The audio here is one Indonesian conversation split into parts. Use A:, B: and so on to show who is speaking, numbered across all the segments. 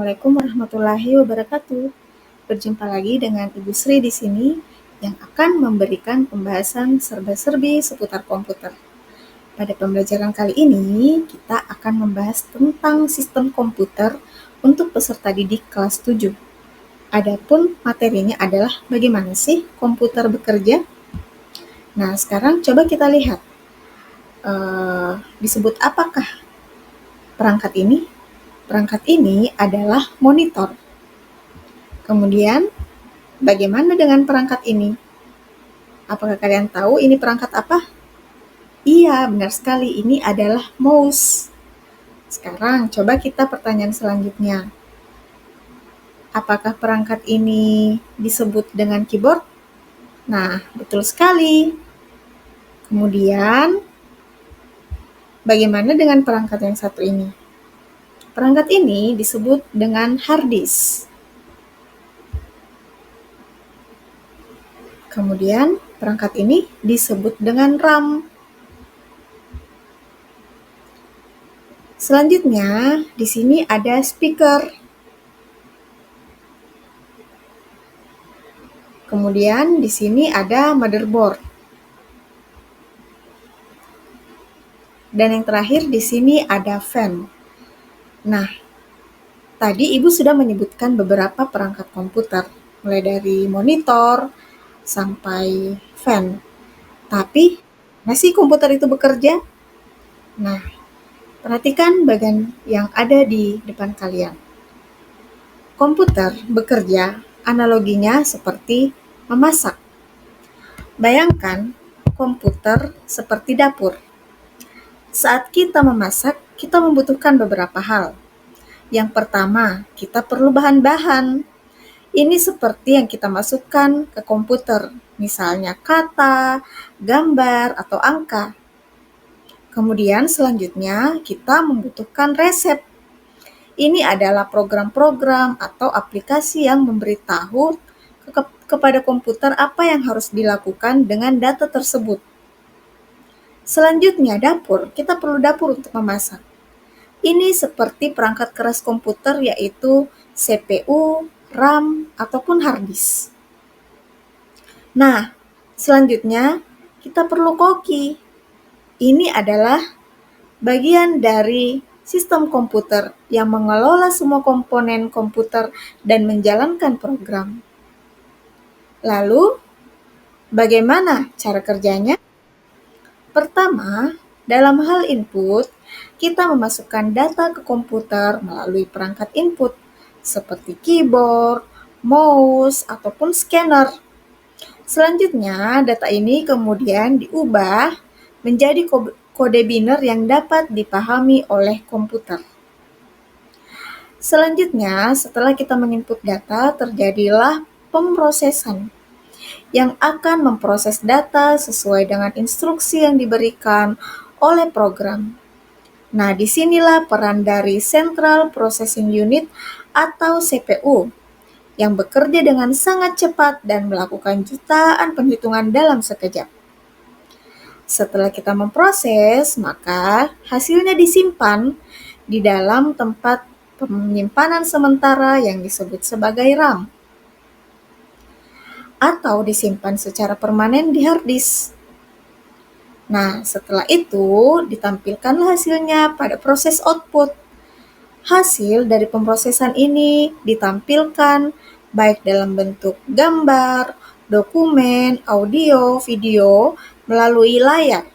A: Assalamualaikum warahmatullahi wabarakatuh. Berjumpa lagi dengan Ibu Sri di sini yang akan memberikan pembahasan serba-serbi seputar komputer. Pada pembelajaran kali ini, kita akan membahas tentang sistem komputer untuk peserta didik kelas 7. Adapun materinya adalah bagaimana sih komputer bekerja? Nah, sekarang coba kita lihat. Disebut apakah perangkat ini? Perangkat ini adalah monitor. Kemudian, bagaimana dengan perangkat ini? Apakah kalian tahu ini perangkat apa? Iya, benar sekali. Ini adalah mouse. Sekarang, coba kita pertanyaan selanjutnya. Apakah perangkat ini disebut dengan keyboard? Nah, betul sekali. Kemudian, bagaimana dengan perangkat yang satu ini? Perangkat ini disebut dengan hard disk. Kemudian, perangkat ini disebut dengan RAM. Selanjutnya, di sini ada speaker. Kemudian, di sini ada motherboard. Dan yang terakhir, di sini ada fan. Nah, tadi Ibu sudah menyebutkan beberapa perangkat komputer, mulai dari monitor sampai fan. Tapi, masih komputer itu bekerja? Nah, perhatikan bagian yang ada di depan kalian. Komputer bekerja, analoginya seperti memasak. Bayangkan komputer seperti dapur. Saat kita memasak, kita membutuhkan beberapa hal. Yang pertama, kita perlu bahan-bahan. Ini seperti yang kita masukkan ke komputer, misalnya kata, gambar, atau angka. Kemudian selanjutnya kita membutuhkan resep. Ini adalah program-program atau aplikasi yang memberitahu kepada komputer apa yang harus dilakukan dengan data tersebut. Selanjutnya dapur, kita perlu dapur untuk memasak. Ini seperti perangkat keras komputer yaitu CPU, RAM, ataupun hard disk. Nah, selanjutnya kita perlu koki. Ini adalah bagian dari sistem komputer yang mengelola semua komponen komputer dan menjalankan program. Lalu, bagaimana cara kerjanya? Pertama, dalam hal input, kita memasukkan data ke komputer melalui perangkat input, seperti keyboard, mouse, ataupun scanner. Selanjutnya, data ini kemudian diubah menjadi kode biner yang dapat dipahami oleh komputer. Selanjutnya, setelah kita menginput data, terjadilah pemrosesan yang akan memproses data sesuai dengan instruksi yang diberikan oleh program. Nah, disinilah peran dari Central Processing Unit atau CPU yang bekerja dengan sangat cepat dan melakukan jutaan penghitungan dalam sekejap. Setelah kita memproses, maka hasilnya disimpan di dalam tempat penyimpanan sementara yang disebut sebagai RAM atau disimpan secara permanen di hard disk. Nah, setelah itu ditampilkanlah hasilnya pada proses output. Hasil dari pemrosesan ini ditampilkan baik dalam bentuk gambar, dokumen, audio, video melalui layar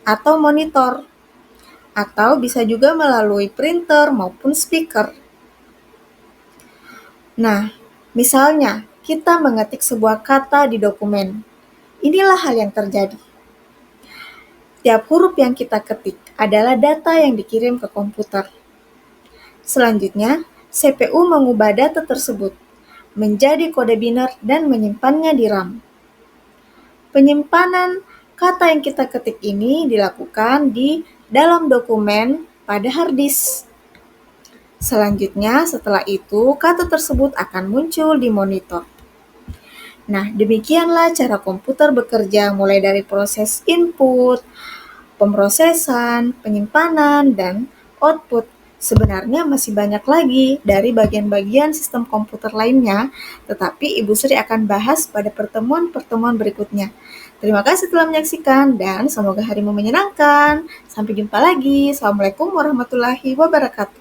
A: atau monitor, atau bisa juga melalui printer maupun speaker. Nah, misalnya kita mengetik sebuah kata di dokumen. Inilah hal yang terjadi. Tiap huruf yang kita ketik adalah data yang dikirim ke komputer. Selanjutnya, CPU mengubah data tersebut menjadi kode biner dan menyimpannya di RAM. Penyimpanan kata yang kita ketik ini dilakukan di dalam dokumen pada hard disk. Selanjutnya, setelah itu, kata tersebut akan muncul di monitor. Nah, demikianlah cara komputer bekerja mulai dari proses input, pemrosesan, penyimpanan, dan output, Sebenarnya masih banyak lagi dari bagian-bagian sistem komputer lainnya, tetapi Ibu Sri akan bahas pada pertemuan-pertemuan berikutnya. Terima kasih telah menyaksikan dan semoga harimu menyenangkan. Sampai jumpa lagi. Assalamualaikum warahmatullahi wabarakatuh.